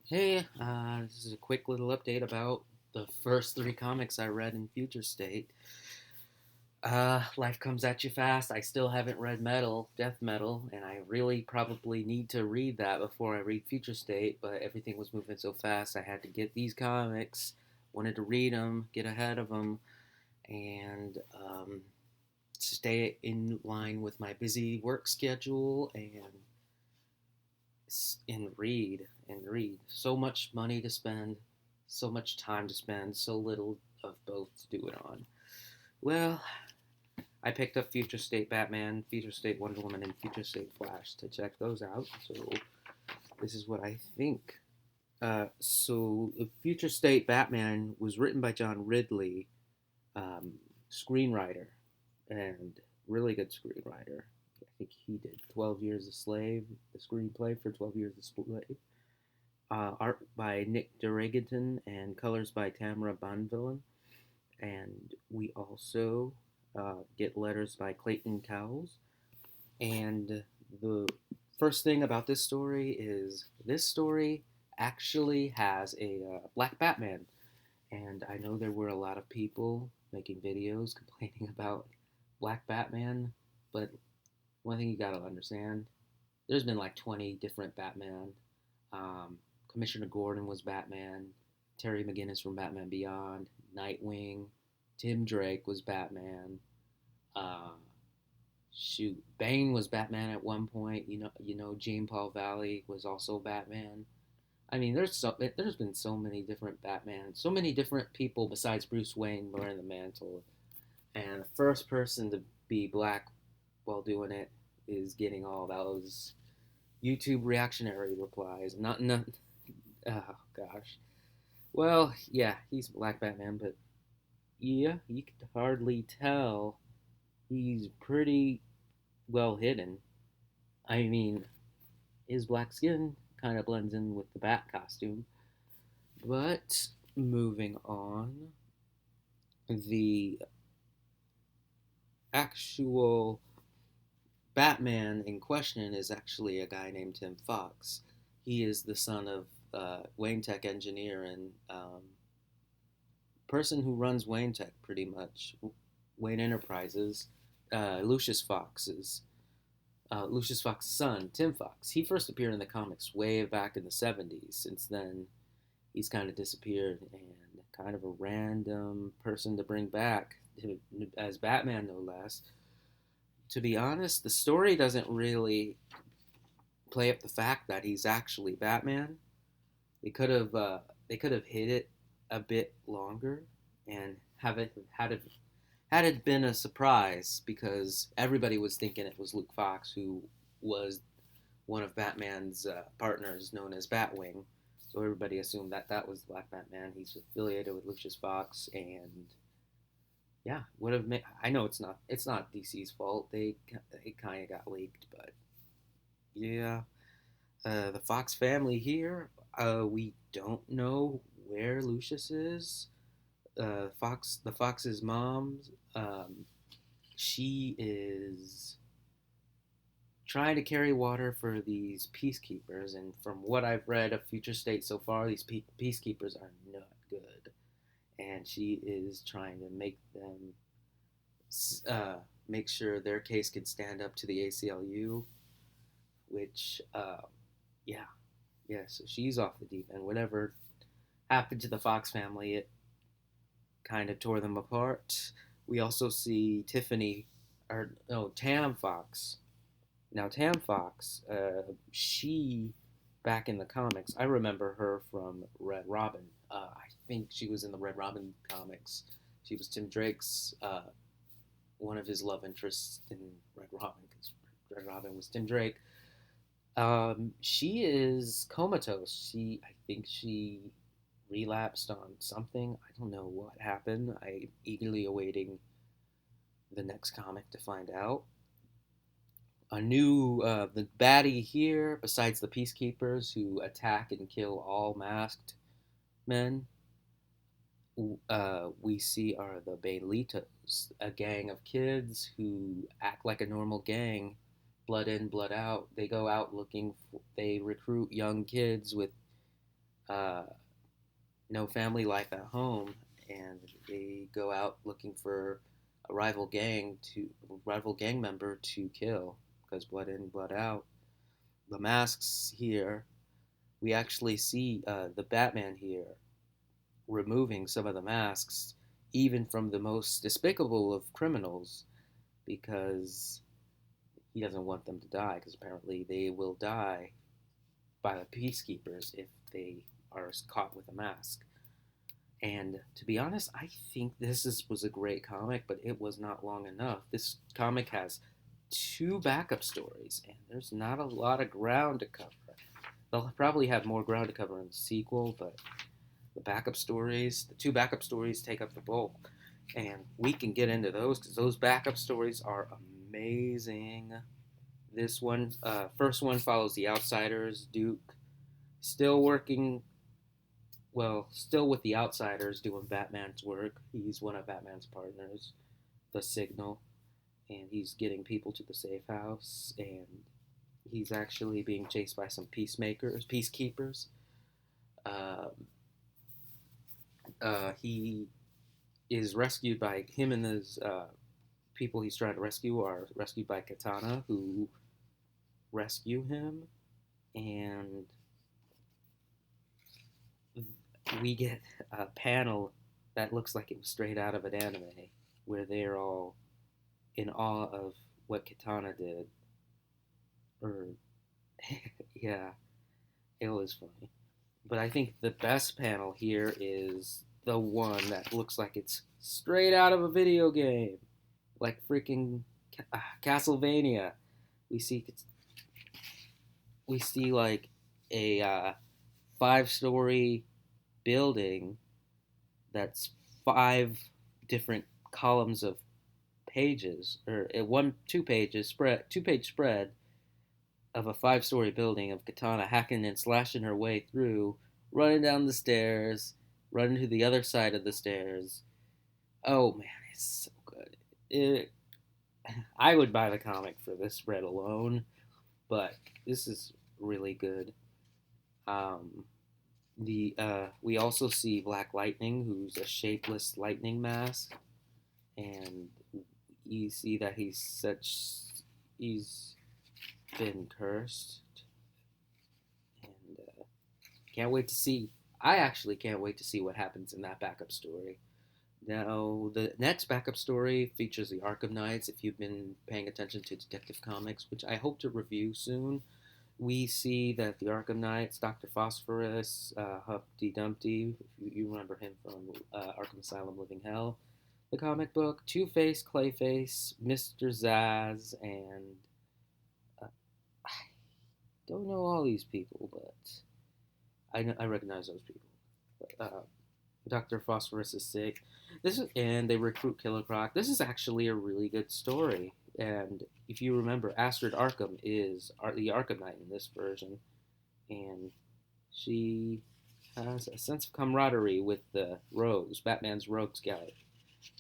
Hey, this is a quick little update about the first three comics I read in Future State. Life comes at you fast. I still haven't read Death Metal, and I really probably need to read that before I read Future State, but everything was moving so fast I had to get these comics. Wanted to read them, get ahead of them, and stay in line with my busy work schedule and read. So much money to spend, so much time to spend, so little of both to do it on. Well, I picked up Future State Batman, Future State Wonder Woman, and Future State Flash to check those out. So this is what I think. So Future State Batman was written by John Ridley, um, screenwriter, and really good screenwriter. I think he did 12 Years a Slave, the screenplay for 12 Years a Slave. Art by Nick Derrigaton and colors by Tamara Bonvillain. And we also get letters by Clayton Cowles. And the first thing about this story is this story actually has a black Batman. And I know there were a lot of people making videos complaining about Black Batman, but one thing you gotta understand, there's been like 20 different Batman. Um, Commissioner Gordon was Batman. Terry McGinnis from Batman Beyond. Nightwing. Tim Drake was Batman. Uh, shoot, Bane was Batman at one point. Jean Paul Valley was also Batman. I mean, there's been so many different Batman, so many different people besides Bruce Wayne wearing the mantle. And the first person to be black while doing it is getting all those YouTube reactionary replies. Not. Oh gosh. Well, yeah, he's Black Batman, but yeah, you could hardly tell. He's pretty well hidden. I mean, his black skin kind of blends in with the bat costume. But moving on, the actual Batman in question is actually a guy named Tim Fox. He is the son of Wayne Tech engineer and person who runs Wayne Tech pretty much, Wayne Enterprises, Lucius Fox's Lucius Fox's son, Tim Fox. He first appeared in the comics way back in the 70s. Since then, he's kind of disappeared and kind of a random person to bring back as Batman, no less. To be honest, the story doesn't really play up the fact that he's actually Batman. They could have hid it a bit longer and have it had it been a surprise because everybody was thinking it was Luke Fox who was one of Batman's partners known as Batwing. So everybody assumed that that was Black Batman. He's affiliated with Lucius Fox, and yeah, would have made. I know it's not DC's fault. They kind of got leaked, but yeah, the Fox family here. We don't know where Lucius is. The Fox's mom. Um, she is trying to carry water for these peacekeepers, and from what I've read of Future State so far, these peacekeepers are not good, and she is trying to make them uh, make sure their case can stand up to the ACLU, which yeah, yeah. So she's off the deep end. Whatever happened to the Fox family, it kind of tore them apart. We also see Tiffany, or no, Tam Fox. Now, Tam Fox, she, back in the comics, I remember her from Red Robin. I think she was in the Red Robin comics. She was Tim Drake's, one of his love interests in Red Robin, because Red Robin was Tim Drake. She is comatose. I think she relapsed on something. I don't know what happened. I'm eagerly awaiting the next comic to find out. The baddie here, besides the peacekeepers who attack and kill all masked men, we see are the Bailitos, a gang of kids who act like a normal gang, blood in, blood out. They go out looking. They recruit young kids with uh, no family life at home, and they go out looking for a rival gang member to kill because blood in, blood out. The masks here, we actually see the Batman here removing some of the masks, even from the most despicable of criminals, because he doesn't want them to die, because apparently they will die by the peacekeepers if they are caught with a mask. And to be honest, I think was a great comic, but it was not long enough. This comic has two backup stories, and there's not a lot of ground to cover. They'll probably have more ground to cover in the sequel, but the two backup stories take up the bulk. And we can get into those because those backup stories are amazing. This one, first one follows the Outsiders. Duke, still working, still with the Outsiders doing Batman's work. He's one of Batman's partners, the Signal, and he's getting people to the safe house. And he's actually being chased by some peacekeepers. Um, he is rescued by him and his people he's trying to rescue are rescued by Katana, who rescue him, and we get a panel that looks like it was straight out of an anime, where they're all in awe of what Katana did. Or, yeah, it was funny. But I think the best panel here is the one that looks like it's straight out of a video game, like freaking Castlevania. We see we see like a 5-story building that's 5 different columns of pages, or one 2 page spread of a 5-story building of Katana hacking and slashing her way through, running down the stairs, running to the other side of the stairs. Oh man, it's so good. I would buy the comic for this spread alone, but this is really good. Um, the We also see Black Lightning, who's a shapeless lightning mask, and you see that he's been cursed, and can't wait to see. I actually can't wait to see what happens in that backup story. Now, the next backup story features the Arkham Knights. If you've been paying attention to Detective Comics, which I hope to review soon, we see that the Arkham Knights, Dr. Phosphorus, Humpty Dumpty, if you remember him from Arkham Asylum Living Hell, the comic book, Two Face, Clayface, Mr. Zaz, and uh, I don't know all these people, but I recognize those people. But, Dr. Phosphorus is sick. And they recruit Killer Croc. This is actually a really good story. And if you remember, Astrid Arkham is the Arkham Knight in this version, and she has a sense of camaraderie with the Rogues, Batman's Rogues Gallery,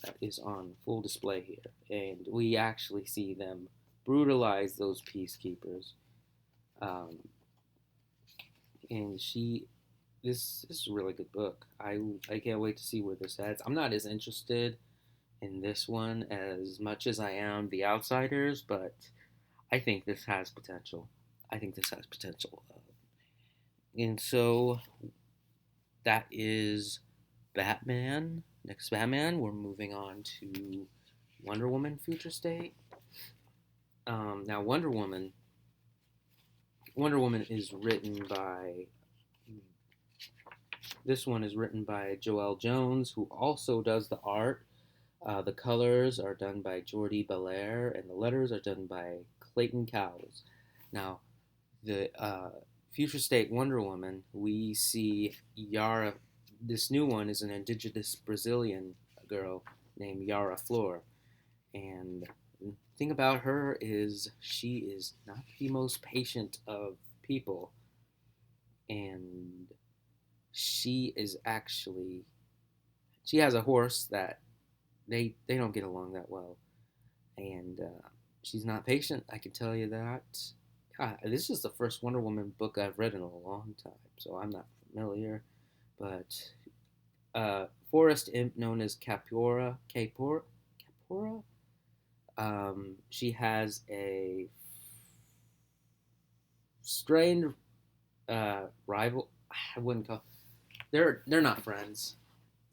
that is on full display here. And we actually see them brutalize those peacekeepers. Um, and she this is a really good book. I can't wait to see where this heads. I'm not as interested in this one as much as I am The Outsiders, but I think this has potential. I think this has potential. And so that is Batman. Next Batman, we're moving on to Wonder Woman Future State. Now Wonder Woman is written by This one is written by Joelle Jones, who also does the art. The colors are done by Jordi Belair, and the letters are done by Clayton Cowles. Now, the Future State Wonder Woman, we see Yara. This new one is an indigenous Brazilian girl named Yara Flor. And the thing about her is she is not the most patient of people. And she is actually she has a horse that they don't get along that well, and she's not patient. I can tell you that. God, this is the first Wonder Woman book I've read in a long time, so I'm not familiar, but forest imp known as Capora. She has a strained rival. I wouldn't call. They're not friends.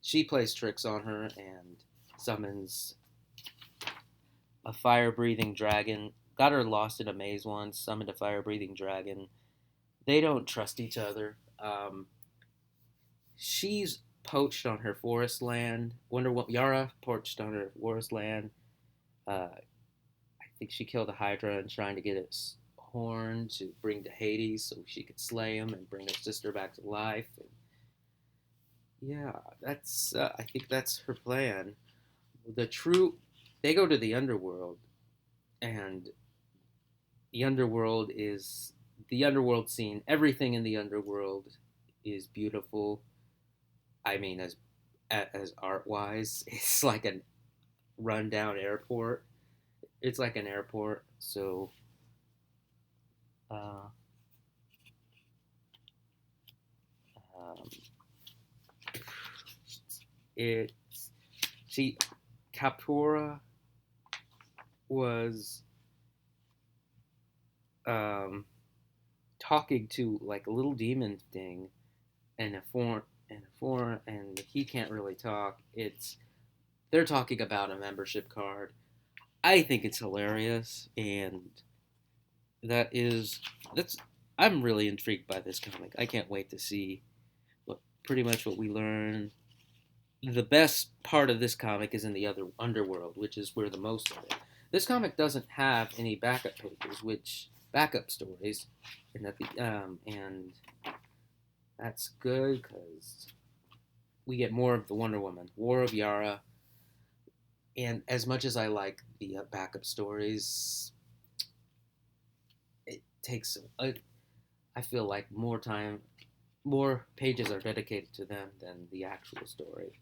She plays tricks on her and summons a fire breathing dragon. Got her lost in a maze once. Summoned a fire breathing dragon. They don't trust each other. She's poached on her forest land. Wonder what Yara poached on her forest land. I think she killed a Hydra and trying to get its horn to bring to Hades so she could slay him and bring her sister back to life. And yeah, that's I think that's her plan. The true they go to the underworld, and the underworld is the underworld scene. Everything in the underworld is beautiful. I mean, as art wise, it's like a rundown airport. It's like an airport. So uh, um, it's see, Capora was um, talking to like a little demon thing and and he can't really talk. It's they're talking about a membership card. I think it's hilarious, and that is that's I'm really intrigued by this comic. I can't wait to see what pretty much what we learn. The best part of this comic is in the other underworld, which is where the most of it. This comic doesn't have any backup pages, which backup stories, and that's good because we get more of the Wonder Woman, War of Yara, and as much as I like the backup stories, it takes. I feel like more pages are dedicated to them than the actual story,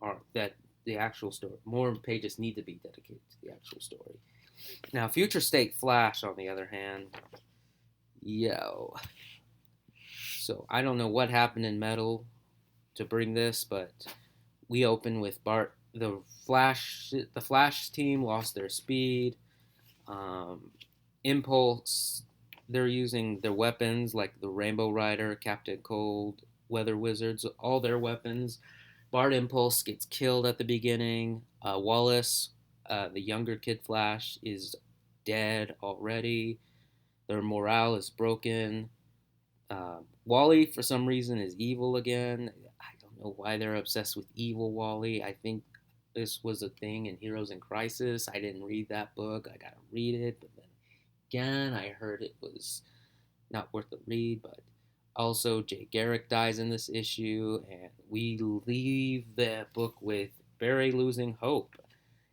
or that the actual story. More pages need to be dedicated to the actual story. Now, Future State Flash, on the other hand, yo. So I don't know what happened in Metal to bring this, but we open with Bart. The Flash team lost their speed. Impulse. They're using their weapons like the Rainbow Rider, Captain Cold, Weather Wizards, all their weapons. Bart Impulse gets killed at the beginning. Wallace, the younger Kid Flash, is dead already. Their morale is broken. Wally, for some reason, is evil again. I don't know why they're obsessed with evil Wally. I think this was a thing in Heroes in Crisis. I didn't read that book. I gotta read it, but then again, I heard it was not worth the read. But also, Jay Garrick dies in this issue, and we leave the book with Barry losing hope.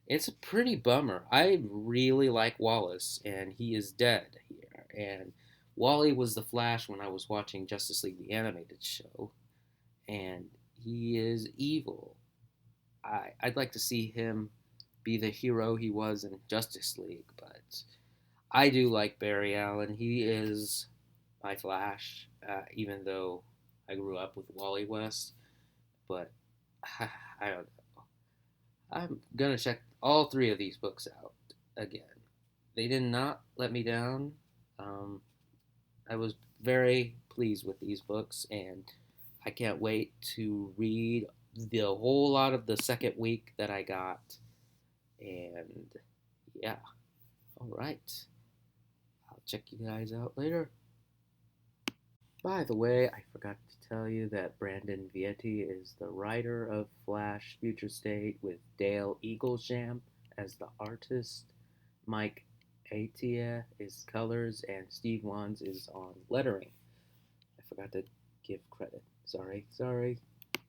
It's a pretty bummer. I really like Wallace, and he is dead here. And Wally was the Flash when I was watching Justice League the animated show, and he is evil. I'd like to see him be the hero he was in Justice League, but I do like Barry Allen. He is my Flash, even though I grew up with Wally West. But I don't know. I'm gonna check all three of these books out again. They did not let me down. Um, I was very pleased with these books, and I can't wait to read the whole lot of the second week that I got. And yeah, all right. I'll check you guys out later. By the way, I forgot to tell you that Brandon Vietti is the writer of Flash Future State with Dale Eaglesham as the artist. Mike Atia is colors, and Steve Wands is on lettering. I forgot to give credit. Sorry, sorry.